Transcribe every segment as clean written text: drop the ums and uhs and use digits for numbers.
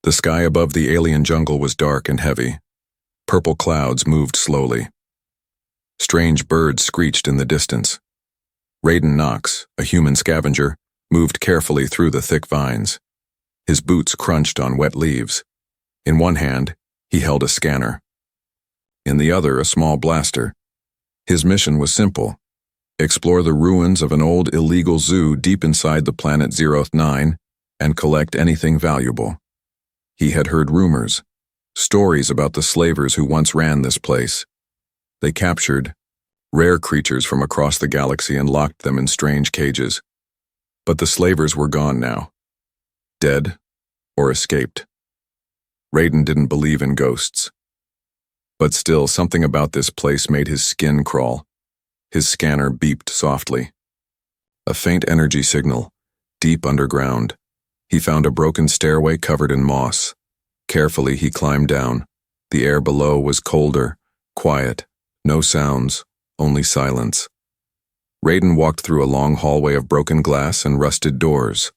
The sky above the alien jungle was dark and heavy. Purple clouds moved slowly. Strange birds screeched in the distance. Raiden Knox, a human scavenger, moved carefully through the thick vines. His boots crunched on wet leaves. In one hand, he held a scanner. In the other, a small blaster. His mission was simple: explore the ruins of an old illegal zoo deep inside the planet Zeroth 9 and collect anything valuable. He had heard rumors, stories about the slavers who once ran this place. They captured rare creatures from across the galaxy and locked them in strange cages. But the slavers were gone now, dead or escaped. Raiden didn't believe in ghosts. But still, something about this place made his skin crawl. His scanner beeped softly. A faint energy signal, deep underground. He found a broken stairway covered in moss. Carefully, he climbed down. The air below was colder, quiet, no sounds, only silence. Raiden walked through a long hallway of broken glass and rusted doors.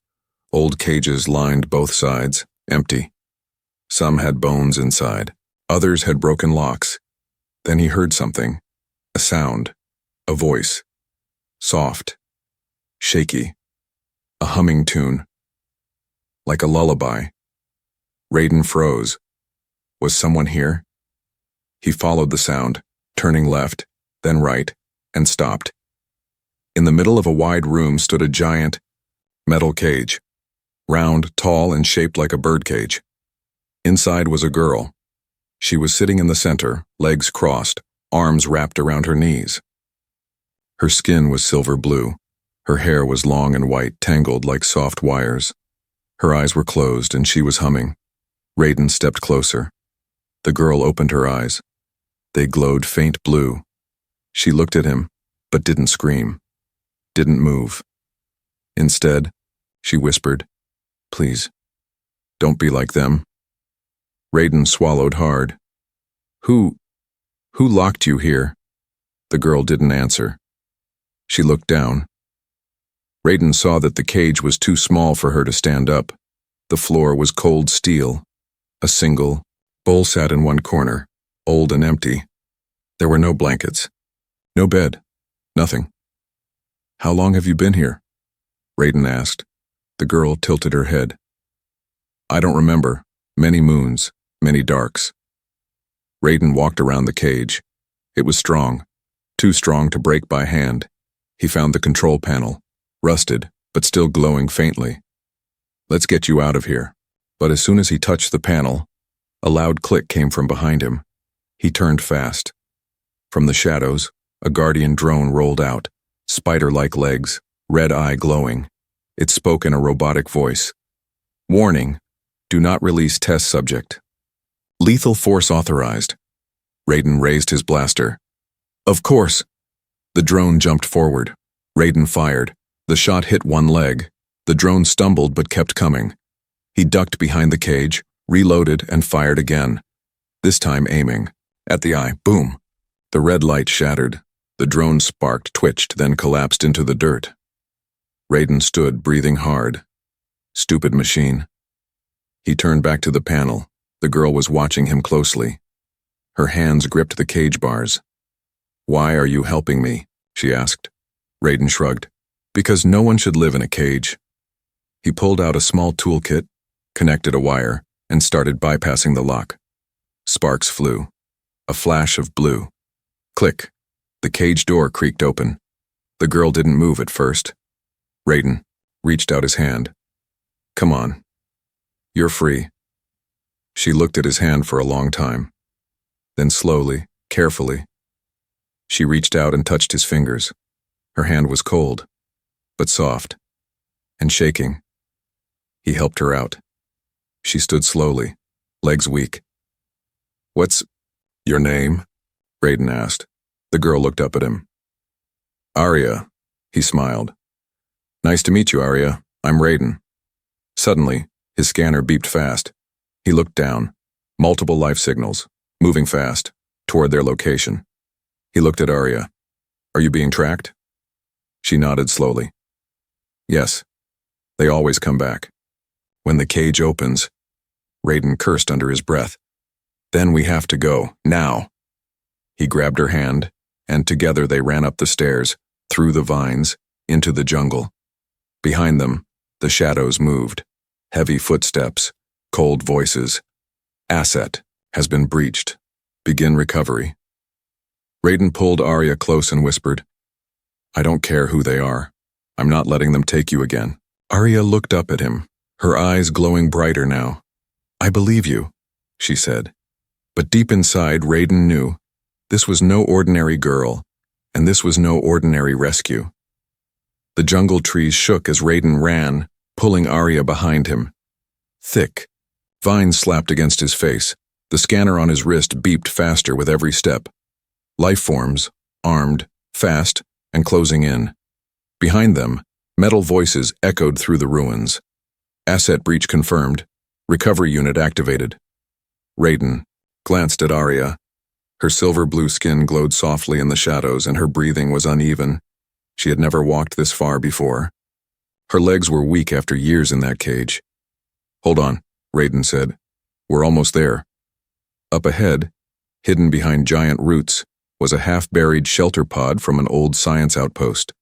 Old cages lined both sides, empty. Some had bones inside. Others had broken locks. Then he heard something. A sound. A voice. Soft. Shaky. A humming tune. Like a lullaby. Raiden froze. Was someone here? He followed the sound, turning left, then right, and stopped. In the middle of a wide room stood a giant metal cage. Round, tall, and shaped like a birdcage. Inside was a girl. She was sitting in the center, legs crossed, arms wrapped around her knees. Her skin was silver blue. Her hair was long and white, tangled like soft wires. Her eyes were closed, and she was humming. Raiden stepped closer. The girl opened her eyes. They glowed faint blue. She looked at him, but didn't scream, didn't move. Instead, she whispered, "Please, don't be like them." Raiden swallowed hard. Who locked you here?" The girl didn't answer. She looked down. Raiden saw that the cage was too small for her to stand up. The floor was cold steel. A single bowl sat in one corner, old and empty. There were no blankets, no bed, nothing. "How long have you been here?" Raiden asked. The girl tilted her head. "I don't remember. Many moons, many darks." Raiden walked around the cage. It was strong, too strong to break by hand. He found the control panel, rusted, but still glowing faintly. "Let's get you out of here." But as soon as he touched the panel, a loud click came from behind him. He turned fast. From the shadows, a Guardian drone rolled out, spider-like legs, red eye glowing. It spoke in a robotic voice. "Warning, do not release test subject. Lethal force authorized." Raiden raised his blaster. "Of course." The drone jumped forward. Raiden fired. The shot hit one leg. The drone stumbled but kept coming. He ducked behind the cage, reloaded, and fired again. This time aiming. At the eye, boom. The red light shattered. The drone sparked, twitched, then collapsed into the dirt. Raiden stood, breathing hard. Stupid machine. He turned back to the panel. The girl was watching him closely. Her hands gripped the cage bars. "Why are you helping me?" she asked. Raiden shrugged. "Because no one should live in a cage." He pulled out a small toolkit, connected a wire, and started bypassing the lock. Sparks flew. A flash of blue. Click. The cage door creaked open. The girl didn't move at first. Raiden reached out his hand. "Come on. You're free." She looked at his hand for a long time. Then slowly, carefully, she reached out and touched his fingers. Her hand was cold, but soft, and shaking. He helped her out. She stood slowly, legs weak. "What's your name?" Raiden asked. The girl looked up at him. "Arya," he smiled. "Nice to meet you, Arya. I'm Raiden." Suddenly, his scanner beeped fast. He looked down. Multiple life signals, moving fast, toward their location. He looked at Arya. "Are you being tracked?" She nodded slowly. "Yes. They always come back. When the cage opens, Raiden cursed under his breath. Then we have to go, now. He grabbed her hand, and together they ran up the stairs, through the vines, into the jungle. Behind them, the shadows moved. Heavy footsteps, cold voices. Asset has been breached. Begin recovery. Raiden pulled Arya close and whispered, I don't care who they are. I'm not letting them take you again. Arya looked up at him, her eyes glowing brighter now. I believe you, she said. But deep inside, Raiden knew this was no ordinary girl, and this was no ordinary rescue. The jungle trees shook as Raiden ran, pulling Arya behind him. Thick. Vines slapped against his face. The scanner on his wrist beeped faster with every step. Life forms, armed, fast, and closing in. Behind them, metal voices echoed through the ruins. Asset breach confirmed. Recovery unit activated. Raiden glanced at Arya. Her silver-blue skin glowed softly in the shadows and her breathing was uneven. She had never walked this far before. Her legs were weak after years in that cage. Hold on, Raiden said. We're almost there. Up ahead, hidden behind giant roots, was a half-buried shelter pod from an old science outpost.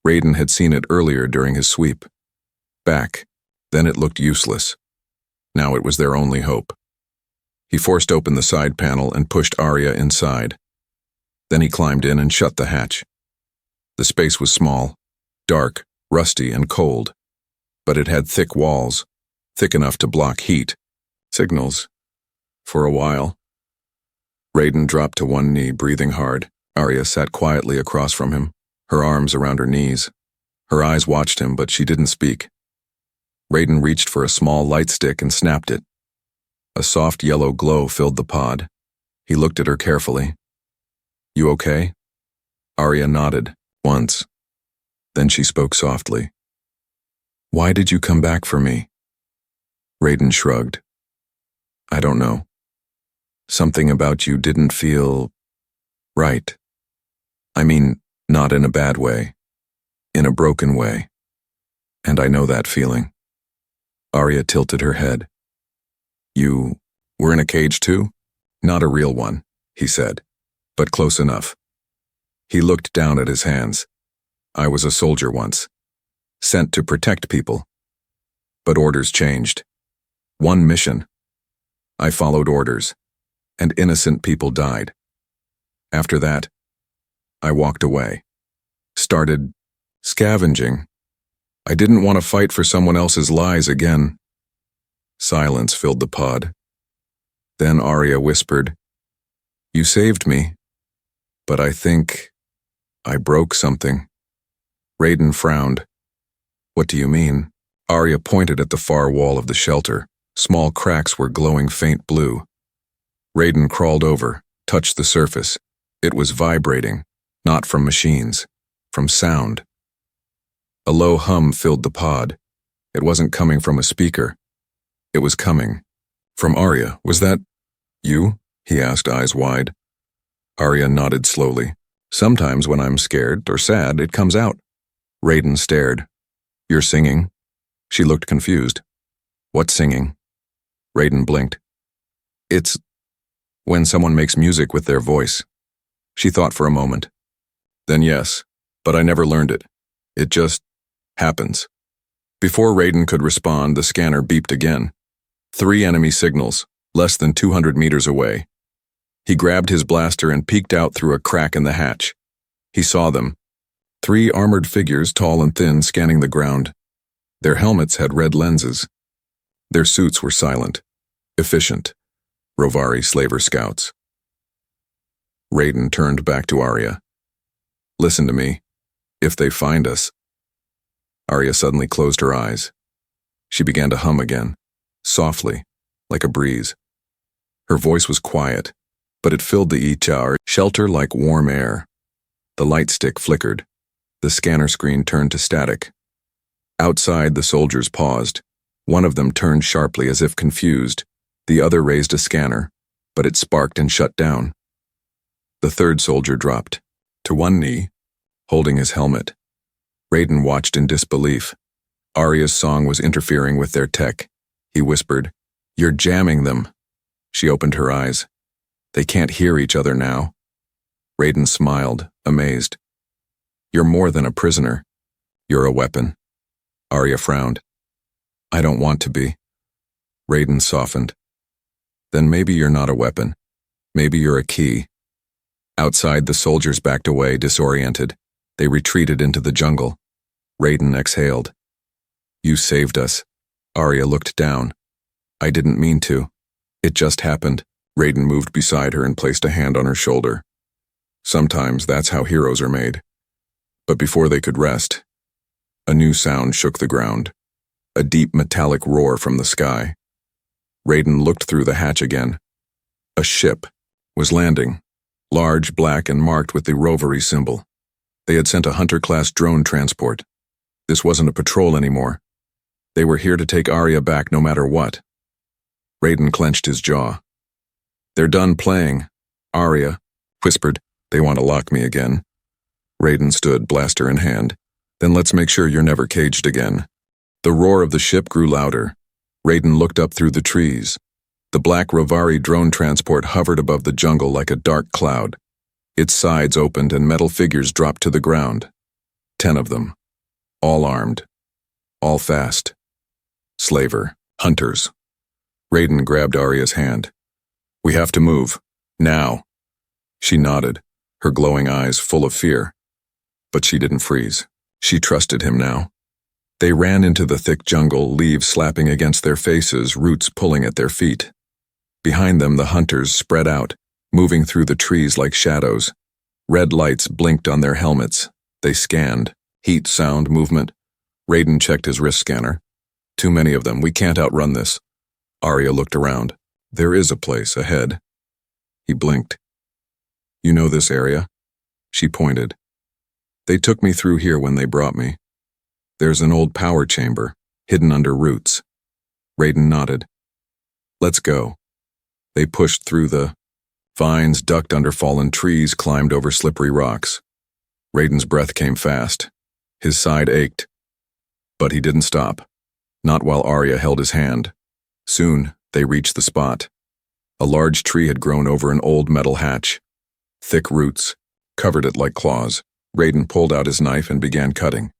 Raiden had seen it earlier during his sweep. Back, then it looked useless. Now it was their only hope. He forced open the side panel and pushed Arya inside. Then he climbed in and shut the hatch. The space was small, dark, rusty, and cold, but it had thick walls, thick enough to block heat. Signals. For a while. Raiden dropped to one knee, breathing hard. Arya sat quietly across from him, her arms around her knees. Her eyes watched him, but she didn't speak. Raiden reached for a small light stick and snapped it. A soft yellow glow filled the pod. He looked at her carefully. You okay? Arya nodded, once. Then she spoke softly. Why did you come back for me? Raiden shrugged. I don't know. Something about you didn't feel right. I mean, not in a bad way. In a broken way. And I know that feeling. Arya tilted her head. You were in a cage too? Not a real one, he said, but close enough. He looked down at his hands. I was a soldier once, sent to protect people. But orders changed. One mission. I followed orders, and innocent people died. After that, I walked away. Started scavenging. I didn't want to fight for someone else's lies again. Silence filled the pod. Then Arya whispered, You saved me, but I think I broke something. Raiden frowned. What do you mean? Arya pointed at the far wall of the shelter. Small cracks were glowing faint blue. Raiden crawled over, touched the surface. It was vibrating, not from machines, from sound. A low hum filled the pod. It wasn't coming from a speaker. It was coming from Arya. Was that you? He asked, eyes wide. Arya nodded slowly. Sometimes when I'm scared or sad, it comes out. Raiden stared. You're singing? She looked confused. What singing? Raiden blinked. It's when someone makes music with their voice. She thought for a moment. Then yes, but I never learned it. It just happens. Before Raiden could respond, the scanner beeped again. 3 enemy signals, less than 200 meters away. He grabbed his blaster and peeked out through a crack in the hatch. He saw them. 3 armored figures, tall and thin, scanning the ground. Their helmets had red lenses. Their suits were silent, efficient. Rovari slaver scouts. Raiden turned back to Arya. Listen to me. If they find us. Arya suddenly closed her eyes. She began to hum again, softly, like a breeze. Her voice was quiet, but it filled the HR shelter like warm air. The light stick flickered. The scanner screen turned to static. Outside, the soldiers paused. One of them turned sharply as if confused. The other raised a scanner, but it sparked and shut down. The third soldier dropped, to one knee, holding his helmet. Raiden watched in disbelief. Arya's song was interfering with their tech. He whispered, You're jamming them. She opened her eyes. They can't hear each other now. Raiden smiled, amazed. You're more than a prisoner. You're a weapon. Arya frowned. I don't want to be. Raiden softened. Then maybe you're not a weapon. Maybe you're a key. Outside, the soldiers backed away, disoriented. They retreated into the jungle. Raiden exhaled. You saved us. Arya looked down. I didn't mean to. It just happened. Raiden moved beside her and placed a hand on her shoulder. Sometimes that's how heroes are made. But before they could rest, a new sound shook the ground. A deep metallic roar from the sky. Raiden looked through the hatch again. A ship was landing, large, black, and marked with the Rovery symbol. They had sent a Hunter-class drone transport. This wasn't a patrol anymore. They were here to take Arya back no matter what. Raiden clenched his jaw. They're done playing. Arya whispered, They want to lock me again. Raiden stood, blaster in hand. Then let's make sure you're never caged again. The roar of the ship grew louder. Raiden looked up through the trees. The black Rovari drone transport hovered above the jungle like a dark cloud. Its sides opened and metal figures dropped to the ground. 10 of them. All armed. All fast. Slaver. Hunters. Raiden grabbed Arya's hand. We have to move. Now. She nodded, her glowing eyes full of fear. But she didn't freeze. She trusted him now. They ran into the thick jungle, leaves slapping against their faces, roots pulling at their feet. Behind them, the hunters spread out, moving through the trees like shadows. Red lights blinked on their helmets. They scanned. Heat, sound, movement. Raiden checked his wrist scanner. Too many of them. We can't outrun this. Arya looked around. There is a place ahead. He blinked. You know this area? She pointed. They took me through here when they brought me. There's an old power chamber, hidden under roots. Raiden nodded. Let's go. They pushed through the vines, ducked under fallen trees, climbed over slippery rocks. Raiden's breath came fast. His side ached. But he didn't stop. Not while Arya held his hand. Soon, they reached the spot. A large tree had grown over an old metal hatch. Thick roots covered it like claws. Raiden pulled out his knife and began cutting.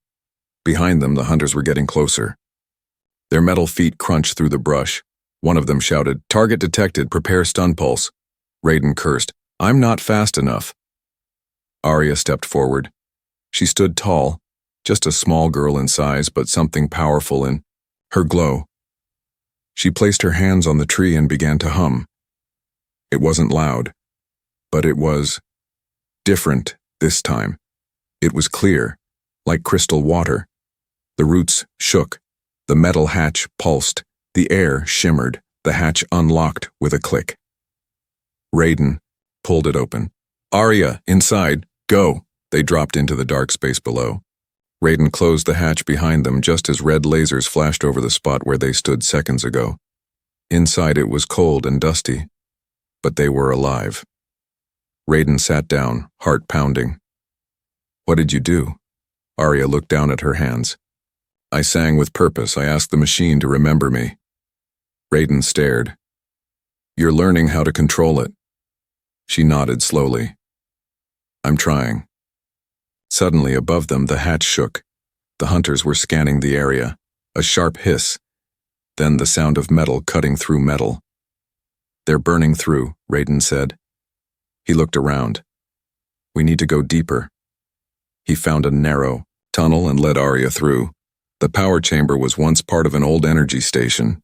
Behind them, the hunters were getting closer. Their metal feet crunched through the brush. One of them shouted, Target detected, prepare stun pulse. Raiden cursed, I'm not fast enough. Arya stepped forward. She stood tall, just a small girl in size, but something powerful in her glow. She placed her hands on the tree and began to hum. It wasn't loud, but it was different this time. It was clear, like crystal water. The roots shook. The metal hatch pulsed. The air shimmered. The hatch unlocked with a click. Raiden pulled it open. Arya, inside, go! They dropped into the dark space below. Raiden closed the hatch behind them just as red lasers flashed over the spot where they stood seconds ago. Inside it was cold and dusty, but they were alive. Raiden sat down, heart pounding. What did you do? Arya looked down at her hands. I sang with purpose. I asked the machine to remember me. Raiden stared. You're learning how to control it. She nodded slowly. I'm trying. Suddenly, above them, the hatch shook. The hunters were scanning the area. A sharp hiss. Then the sound of metal cutting through metal. They're burning through, Raiden said. He looked around. We need to go deeper. He found a narrow tunnel and led Arya through. The power chamber was once part of an old energy station,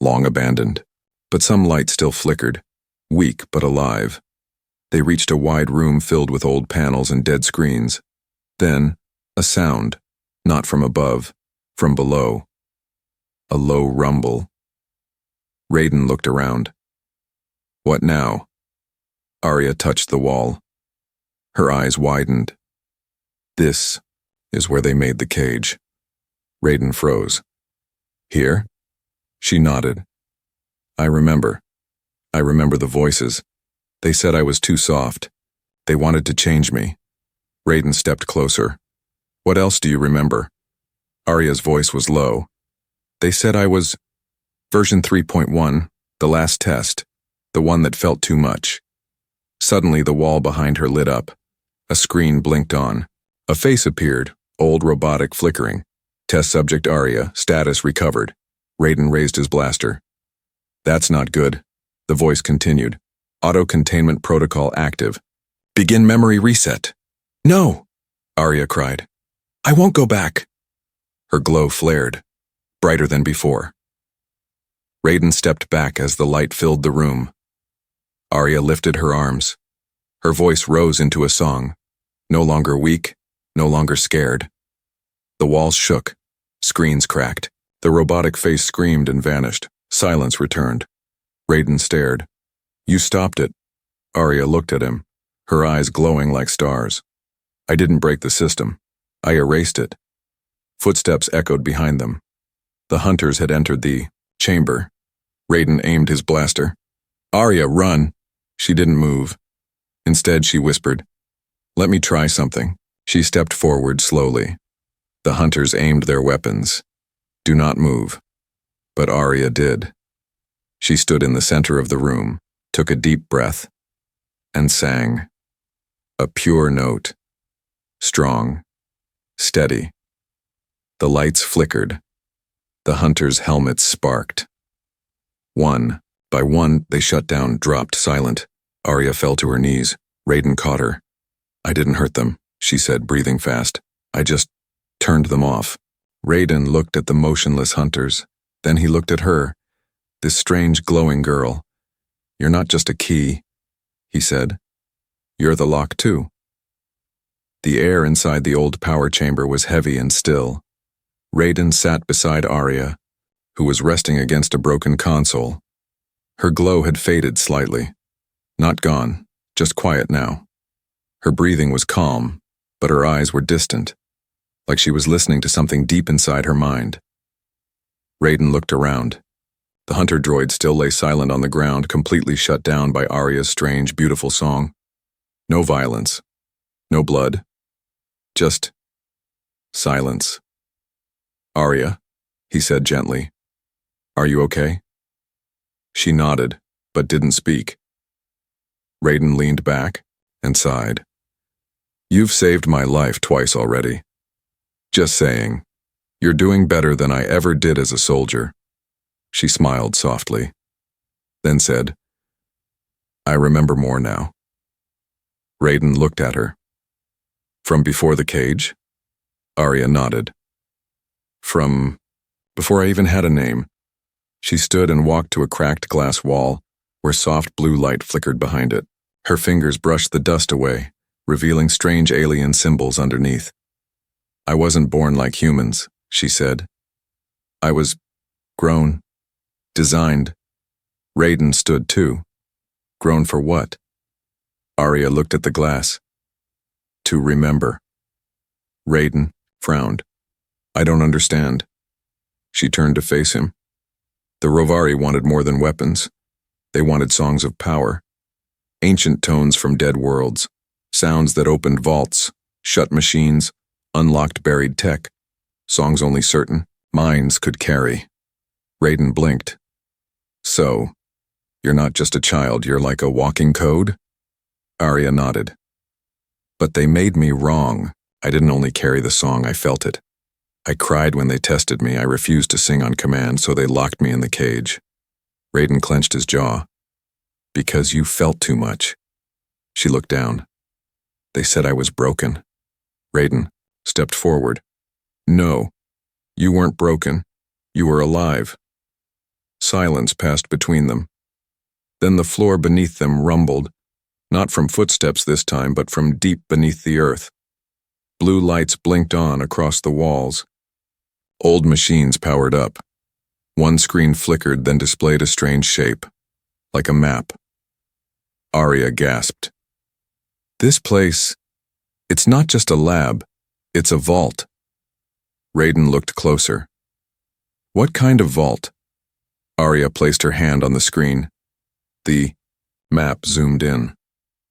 long abandoned. But some light still flickered, weak but alive. They reached a wide room filled with old panels and dead screens. Then, a sound, not from above, from below. A low rumble. Raiden looked around. What now? Arya touched the wall. Her eyes widened. This is where they made the cage. Raiden froze. Here? She nodded. I remember. I remember the voices. They said I was too soft. They wanted to change me. Raiden stepped closer. What else do you remember? Arya's voice was low. They said I was version 3.1, The last test, the one that felt too much. Suddenly the wall behind her lit up. A screen blinked on. A face appeared, old robotic flickering. Test subject Arya, status recovered. Raiden raised his blaster. That's not good. The voice continued. Auto-containment protocol active. Begin memory reset. No, Arya cried. I won't go back. Her glow flared, brighter than before. Raiden stepped back as the light filled the room. Arya lifted her arms. Her voice rose into a song. No longer weak, no longer scared. The walls shook. Screens cracked. The robotic face screamed and vanished. Silence returned. Raiden stared. You stopped it. Arya looked at him, her eyes glowing like stars. I didn't break the system. I erased it. Footsteps echoed behind them. The hunters had entered the chamber. Raiden aimed his blaster. Arya, run! She didn't move. Instead, she whispered, Let me try something. She stepped forward slowly. The hunters aimed their weapons. Do not move. But Arya did. She stood in the center of the room, took a deep breath, and sang. A pure note. Strong. Steady. The lights flickered. The hunters' helmets sparked. One by one, they shut down, dropped silent. Arya fell to her knees. Raiden caught her. I didn't hurt them, she said, breathing fast. I just turned them off. Raiden looked at the motionless hunters. Then he looked at her, this strange glowing girl. You're not just a key, he said. You're the lock too. The air inside the old power chamber was heavy and still. Raiden sat beside Arya, who was resting against a broken console. Her glow had faded slightly. Not gone, just quiet now. Her breathing was calm, but her eyes were distant, like she was listening to something deep inside her mind. Raiden looked around. The hunter droid still lay silent on the ground, completely shut down by Arya's strange, beautiful song. No violence. No blood. Just silence. Arya, he said gently. Are you okay? She nodded, but didn't speak. Raiden leaned back and sighed. You've saved my life twice already. Just saying. You're doing better than I ever did as a soldier. She smiled softly, then said, I remember more now. Raiden looked at her. From before the cage? Arya nodded. From before I even had a name. She stood and walked to a cracked glass wall, where soft blue light flickered behind it. Her fingers brushed the dust away, revealing strange alien symbols underneath. I wasn't born like humans, she said. I was grown, designed. Raiden stood too. Grown for what? Arya looked at the glass. To remember. Raiden frowned. I don't understand. She turned to face him. The Rovari wanted more than weapons. They wanted songs of power. Ancient tones from dead worlds. Sounds that opened vaults, shut machines, unlocked buried tech. Songs only certain minds could carry. Raiden blinked. So, you're not just a child, you're like a walking code? Arya nodded. But they made me wrong. I didn't only carry the song, I felt it. I cried when they tested me. I refused to sing on command, so they locked me in the cage. Raiden clenched his jaw. Because you felt too much. She looked down. They said I was broken. Raiden stepped forward. No, you weren't broken. You were alive. Silence passed between them. Then the floor beneath them rumbled, not from footsteps this time, but from deep beneath the earth. Blue lights blinked on across the walls. Old machines powered up. One screen flickered, then displayed a strange shape, like a map. Arya gasped. This place, it's not just a lab, it's a vault. Raiden looked closer. What kind of vault? Arya placed her hand on the screen. The map zoomed in.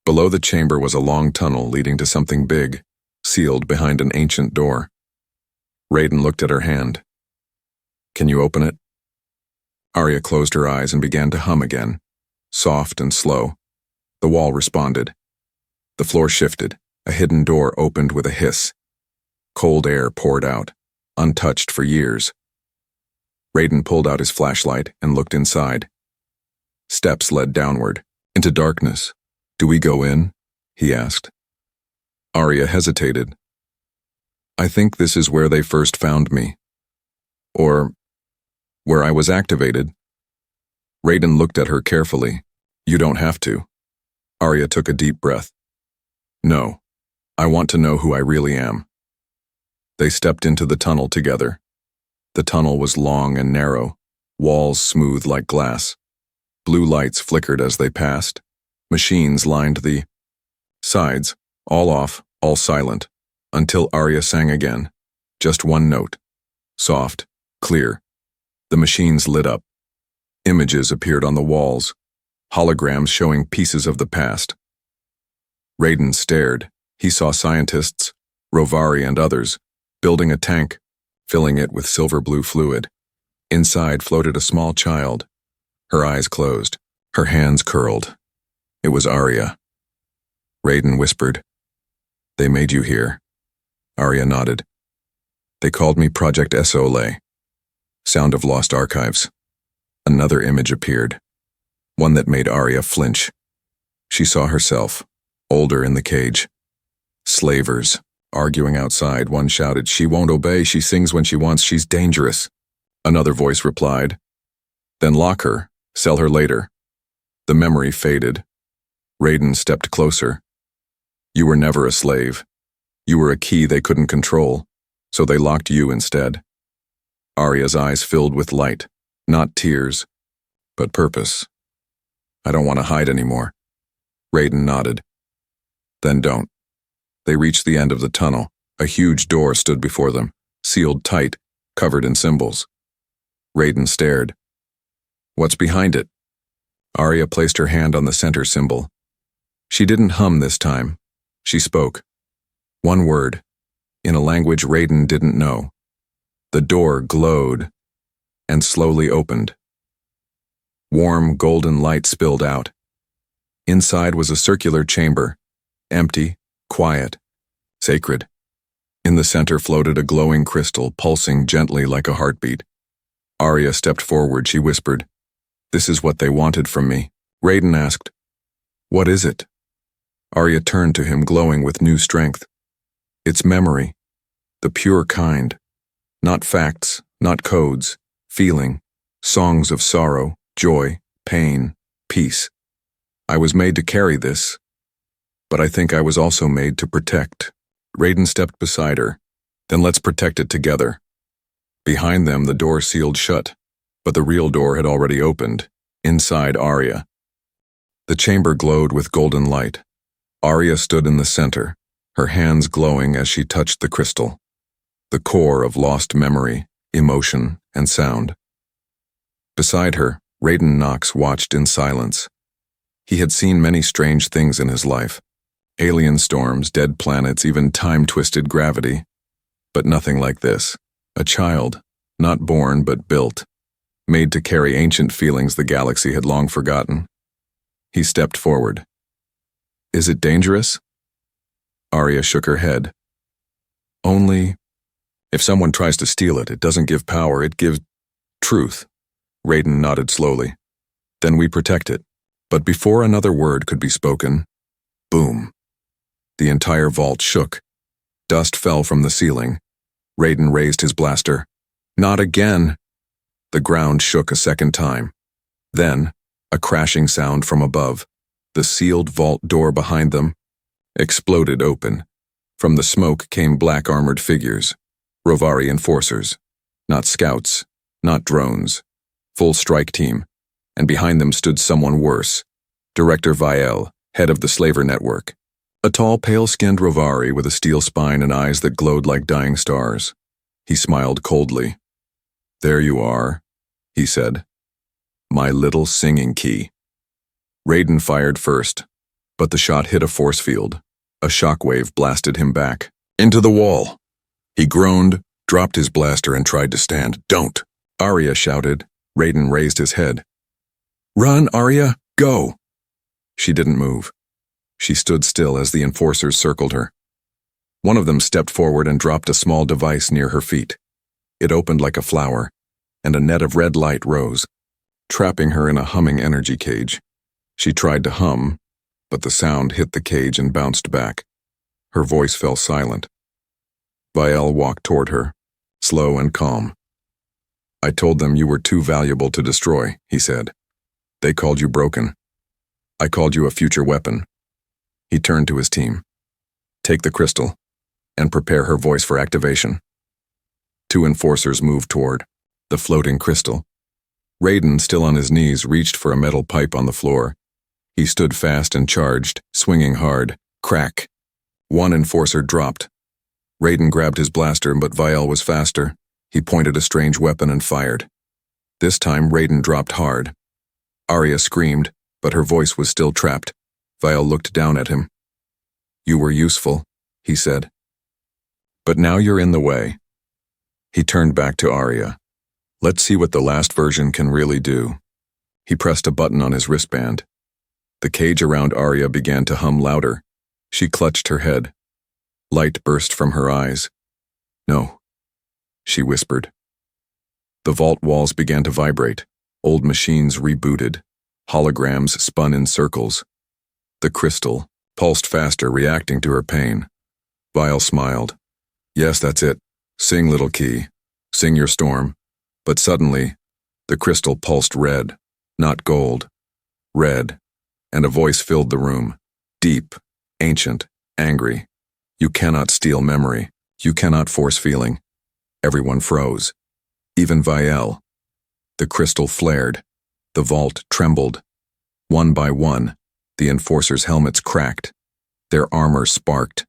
Below the chamber was a long tunnel leading to something big, sealed behind an ancient door. Raiden looked at her hand. Can you open it? Arya closed her eyes and began to hum again, soft and slow. The wall responded. The floor shifted. A hidden door opened with a hiss. Cold air poured out, untouched for years. Raiden pulled out his flashlight and looked inside. Steps led downward, into darkness. "Do we go in?" he asked. Arya hesitated. "I think this is where they first found me. Or where I was activated." Raiden looked at her carefully. "You don't have to." Arya took a deep breath. "No, I want to know who I really am." They stepped into the tunnel together. The tunnel was long and narrow, walls smooth like glass. Blue lights flickered as they passed. Machines lined the sides, all off, all silent, until Arya sang again. Just one note. Soft, clear. The machines lit up. Images appeared on the walls, holograms showing pieces of the past. Raiden stared. He saw scientists, Rovari and others, building a tank, filling it with silver-blue fluid. Inside floated a small child. Her eyes closed, her hands curled. It was Arya. Raiden whispered, "They made you here." Arya nodded. "They called me Project Sole. Sound of Lost Archives." Another image appeared, one that made Arya flinch. She saw herself, older in the cage. Slavers, arguing outside. One shouted, "She won't obey, she sings when she wants, she's dangerous." Another voice replied, "Then lock her, sell her later." The memory faded. Raiden stepped closer. "You were never a slave. You were a key they couldn't control, so they locked you instead." Arya's eyes filled with light, not tears, but purpose. "I don't want to hide anymore." Raiden nodded. "Then don't." They reached the end of the tunnel. A huge door stood before them, sealed tight, covered in symbols. Raiden stared. "What's behind it?" Arya placed her hand on the center symbol. She didn't hum this time. She spoke. One word, in a language Raiden didn't know. The door glowed and slowly opened. Warm, golden light spilled out. Inside was a circular chamber, empty, quiet, sacred. In the center floated a glowing crystal, pulsing gently like a heartbeat. Arya stepped forward. She whispered, "This is what they wanted from me." Raiden asked, "What is it?" Arya turned to him, glowing with new strength. "It's memory, the pure kind. Not facts, not codes, feeling, songs of sorrow, joy, pain, peace. I was made to carry this, but I think I was also made to protect." Raiden stepped beside her. "Then let's protect it together." Behind them, the door sealed shut, but the real door had already opened, inside Arya. The chamber glowed with golden light. Arya stood in the center, her hands glowing as she touched the crystal, the core of lost memory, emotion, and sound. Beside her, Raiden Knox watched in silence. He had seen many strange things in his life. Alien storms, dead planets, even time-twisted gravity. But nothing like this. A child, not born but built, made to carry ancient feelings the galaxy had long forgotten. He stepped forward. "Is it dangerous?" Arya shook her head. "Only if someone tries to steal it, it doesn't give power, it gives truth." Raiden nodded slowly. "Then we protect it." But before another word could be spoken, boom. The entire vault shook. Dust fell from the ceiling. Raiden raised his blaster. "Not again!" The ground shook a second time. Then, a crashing sound from above. The sealed vault door behind them exploded open. From the smoke came black armored figures, Rovari enforcers, not scouts, not drones, full strike team, and behind them stood someone worse, Director Vielle, head of the Slaver Network. A tall, pale-skinned Rovari with a steel spine and eyes that glowed like dying stars. He smiled coldly. "There you are," he said. "My little singing key." Raiden fired first, but the shot hit a force field. A shockwave blasted him back. "Into the wall!" He groaned, dropped his blaster, and tried to stand. "Don't!" Arya shouted, Raiden raised his head. "Run, Arya! Go!" She didn't move. She stood still as the enforcers circled her. One of them stepped forward and dropped a small device near her feet. It opened like a flower, and a net of red light rose, trapping her in a humming energy cage. She tried to hum, but the sound hit the cage and bounced back. Her voice fell silent. Viel walked toward her, slow and calm. "I told them you were too valuable to destroy," he said. "They called you broken. I called you a future weapon." He turned to his team. "Take the crystal, and prepare her voice for activation." Two enforcers moved toward the floating crystal. Raiden, still on his knees, reached for a metal pipe on the floor. He stood fast and charged, swinging hard. Crack! One enforcer dropped. Raiden grabbed his blaster, but Viel was faster. He pointed a strange weapon and fired. This time, Raiden dropped hard. Arya screamed, but her voice was still trapped. Viel looked down at him. "You were useful," he said. "But now you're in the way." He turned back to Arya. "Let's see what the last version can really do." He pressed a button on his wristband. The cage around Arya began to hum louder. She clutched her head. Light burst from her eyes. "No," she whispered. The vault walls began to vibrate. Old machines rebooted. Holograms spun in circles. The crystal pulsed faster, reacting to her pain. Viel smiled. "Yes, that's it. Sing, little key. Sing your storm." But suddenly, the crystal pulsed red, not gold. Red, and a voice filled the room. Deep, ancient, angry. "You cannot steal memory. You cannot force feeling." Everyone froze. Even Viel. The crystal flared. The vault trembled. One by one, the enforcers' helmets cracked. Their armor sparked.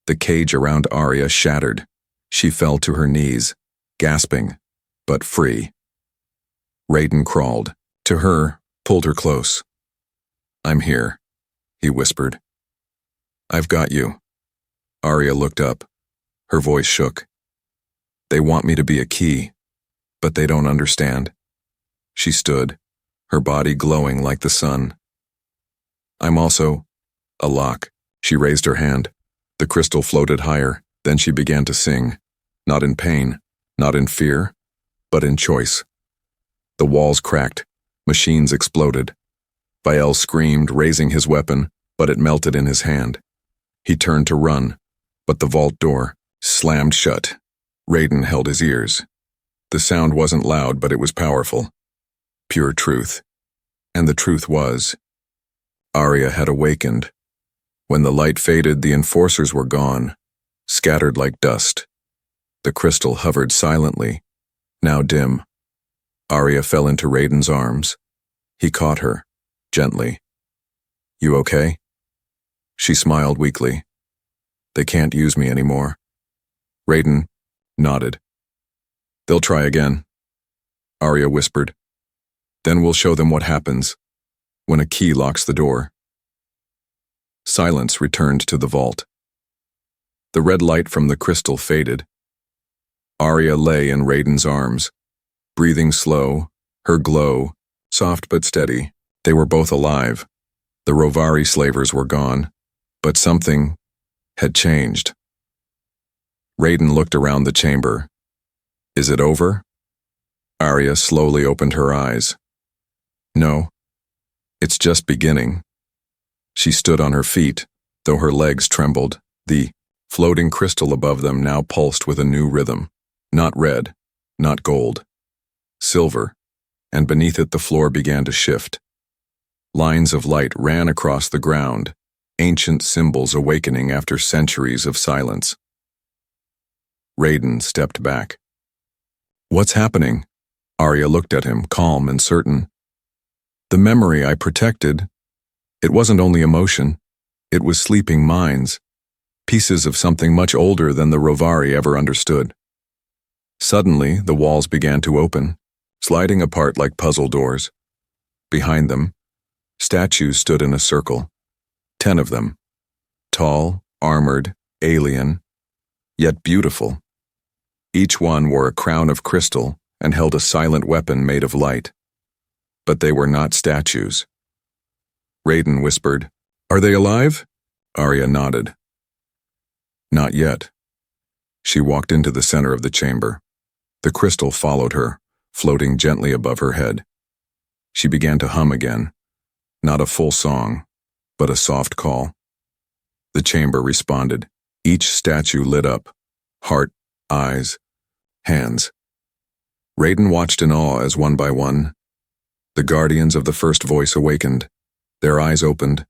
The cage around Arya shattered. She fell to her knees, gasping, but free. Raiden crawled to her, pulled her close. "I'm here," he whispered. "I've got you." Arya looked up. Her voice shook. "They want me to be a key, but they don't understand." She stood, her body glowing like the sun. "I'm also a lock." She raised her hand. The crystal floated higher, then she began to sing, not in pain, not in fear, but in choice. The walls cracked, machines exploded. Viel screamed, raising his weapon, but it melted in his hand. He turned to run, but the vault door slammed shut. Raiden held his ears. The sound wasn't loud, but it was powerful. Pure truth. And the truth was, Arya had awakened. When the light faded, the enforcers were gone, scattered like dust. The crystal hovered silently, now dim. Arya fell into Raiden's arms. He caught her, gently. "You okay?" She smiled weakly. "They can't use me anymore." Raiden nodded. "They'll try again," Arya whispered. "Then we'll show them what happens when a key locks the door." Silence returned to the vault. The red light from the crystal faded. Arya lay in Raiden's arms, breathing slow, her glow, soft but steady. They were both alive. The Rovari slavers were gone, but something had changed. Raiden looked around the chamber. "Is it over?" Arya slowly opened her eyes. "No, it's just beginning." She stood on her feet, though her legs trembled. The floating crystal above them now pulsed with a new rhythm. Not red, not gold. Silver, and beneath it the floor began to shift. Lines of light ran across the ground, ancient symbols awakening after centuries of silence. Raiden stepped back. "What's happening?" Arya looked at him, calm and certain. "The memory I protected, it wasn't only emotion, it was sleeping minds, pieces of something much older than the Rovari ever understood." Suddenly, the walls began to open, sliding apart like puzzle doors. Behind them, statues stood in a circle, 10 of them, tall, armored, alien, yet beautiful. Each one wore a crown of crystal and held a silent weapon made of light. But they were not statues. Raiden whispered, "Are they alive?" Arya nodded. Not yet. She walked into the center of the chamber. The crystal followed her, floating gently above her head. She began to hum again, not a full song, but a soft call. The chamber responded. Each statue lit up, heart, eyes, hands. Raiden watched in awe as one by one, the guardians of the first voice awakened. Their eyes opened,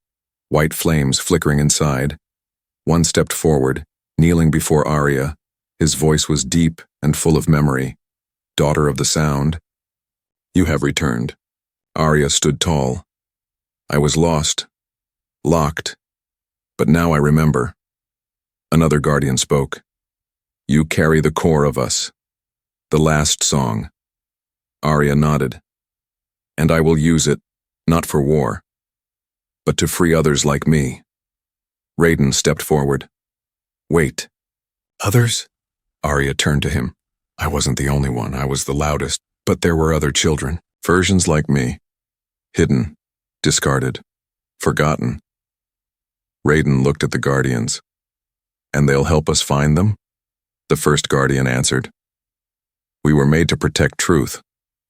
white flames flickering inside. One stepped forward, kneeling before Arya. His voice was deep and full of memory. "Daughter of the Sound, you have returned." Arya stood tall. "I was lost, locked, but now I remember." Another guardian spoke. "You carry the core of us. The last song." Arya nodded. "And I will use it, not for war, but to free others like me." Raiden stepped forward. "Wait. Others?" Arya turned to him. "I wasn't the only one, I was the loudest, but there were other children, versions like me. Hidden, discarded, forgotten." Raiden looked at the guardians. "And they'll help us find them?" The first guardian answered. "We were made to protect truth,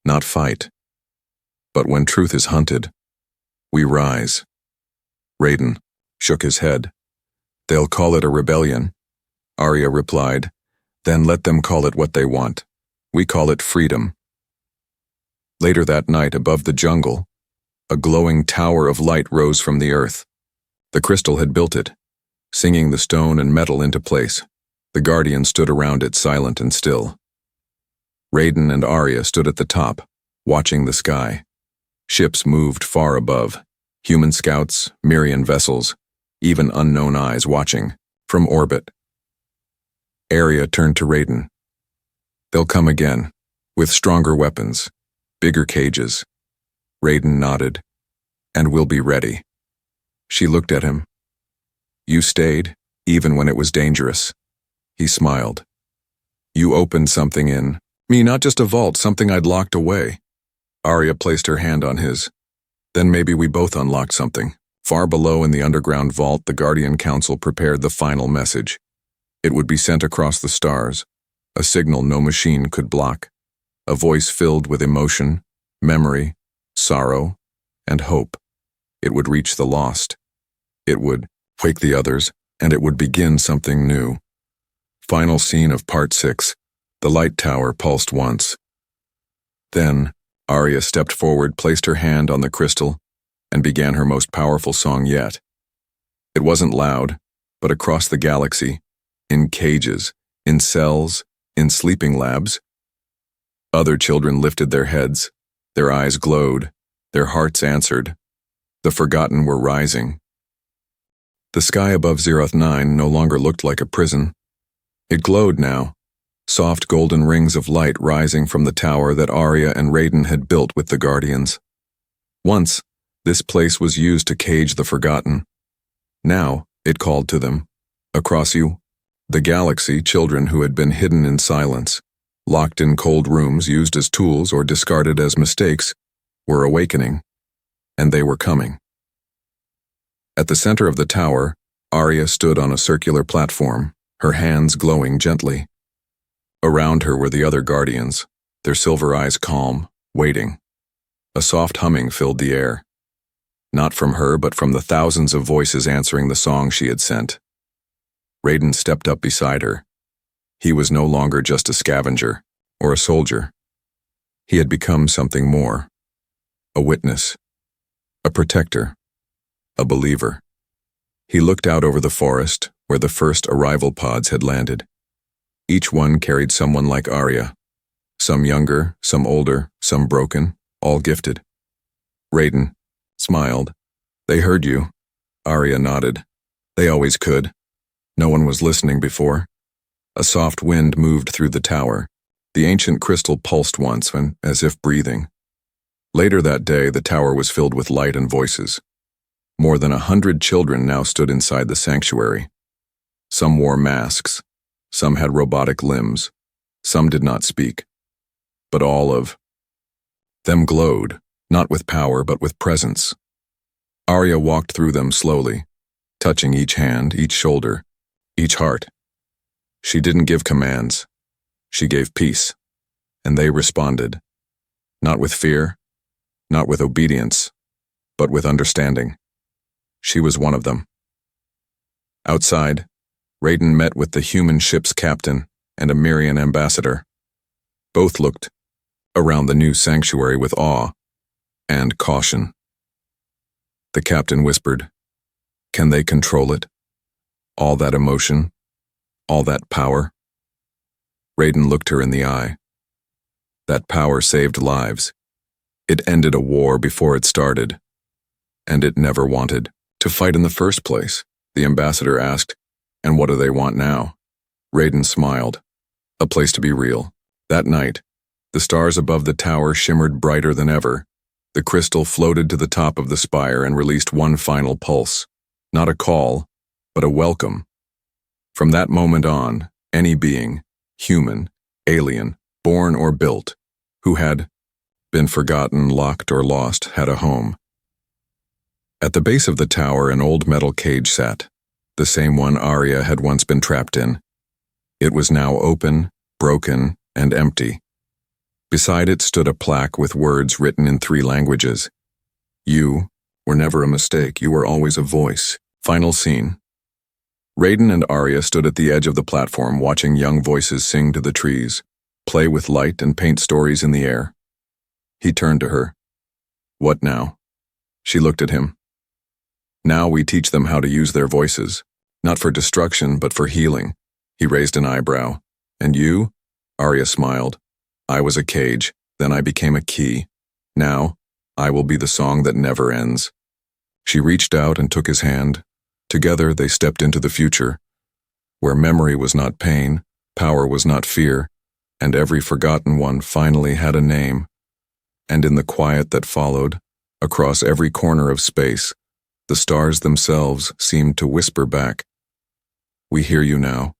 not fight. But when truth is hunted, we rise." Raiden shook his head. "They'll call it a rebellion." Arya replied, "Then let them call it what they want. We call it freedom." Later that night, above the jungle, a glowing tower of light rose from the earth. The crystal had built it, singing the stone and metal into place. The guardians stood around it, silent and still. Raiden and Arya stood at the top, watching the sky. Ships moved far above, human scouts, Mirian vessels, even unknown eyes watching, from orbit. Arya turned to Raiden. "They'll come again, with stronger weapons, bigger cages." Raiden nodded. "And we'll be ready." She looked at him. "You stayed, even when it was dangerous." He smiled. "You opened something in me, not just a vault, something I'd locked away." Arya placed her hand on his. "Then maybe we both unlocked something." Far below in the underground vault, the Guardian Council prepared the final message. It would be sent across the stars, a signal no machine could block, a voice filled with emotion, memory, sorrow, and hope. It would reach the lost. It would wake the others, and it would begin something new. Final scene of Part 6. The light tower pulsed once. Then, Arya stepped forward, placed her hand on the crystal, and began her most powerful song yet. It wasn't loud, but across the galaxy, in cages, in cells, in sleeping labs. Other children lifted their heads, their eyes glowed, their hearts answered. The forgotten were rising. The sky above Zeroth 9 no longer looked like a prison. It glowed now, soft golden rings of light rising from the tower that Arya and Raiden had built with the Guardians. Once, this place was used to cage the forgotten. Now, it called to them. Across the galaxy, children who had been hidden in silence, locked in cold rooms used as tools or discarded as mistakes, were awakening, and they were coming. At the center of the tower, Arya stood on a circular platform, her hands glowing gently. Around her were the other Guardians, their silver eyes calm, waiting. A soft humming filled the air. Not from her, but from the thousands of voices answering the song she had sent. Raiden stepped up beside her. He was no longer just a scavenger or a soldier. He had become something more. A witness, a protector, a believer. He looked out over the forest where the first arrival pods had landed. Each one carried someone like Arya. Some younger, some older, some broken, all gifted. Raiden smiled. "They heard you." Arya nodded. "They always could. No one was listening before." A soft wind moved through the tower. The ancient crystal pulsed once, as if breathing. Later that day, the tower was filled with light and voices. More than 100 children now stood inside the sanctuary. Some wore masks. Some had robotic limbs. Some did not speak. but all of them glowed, not with power but with presence. Arya walked through them slowly, touching each hand, each shoulder, each heart. She didn't give commands. She gave peace, and they responded, not with fear, not with obedience, but with understanding. She was one of them. Outside, Raiden met with the human ship's captain and a Mirian ambassador. Both looked around the new sanctuary with awe and caution. The captain whispered, "Can they control it? All that emotion? All that power?" Raiden looked her in the eye. That power saved lives. It ended a war before it started. And it never wanted to fight in the first place. The ambassador asked, "And what do they want now?" Raiden smiled. A place to be real. That night, the stars above the tower shimmered brighter than ever. The crystal floated to the top of the spire and released one final pulse. Not a call, but a welcome. From that moment on, any being, human, alien, born or built, who had been forgotten, locked, or lost, had a home. At the base of the tower, an old metal cage sat, the same one Arya had once been trapped in. It was now open, broken, and empty. Beside it stood a plaque with words written in 3 languages. "You were never a mistake, you were always a voice." Final scene. Raiden and Arya stood at the edge of the platform watching young voices sing to the trees, play with light and paint stories in the air. He turned to her. "What now?" She looked at him. "Now we teach them how to use their voices, not for destruction but for healing." He raised an eyebrow. "And you?" Arya smiled. "I was a cage, then I became a key. Now, I will be the song that never ends." She reached out and took his hand. Together they stepped into the future, where memory was not pain, power was not fear, and every forgotten one finally had a name. And in the quiet that followed, across every corner of space, the stars themselves seemed to whisper back, "We hear you now.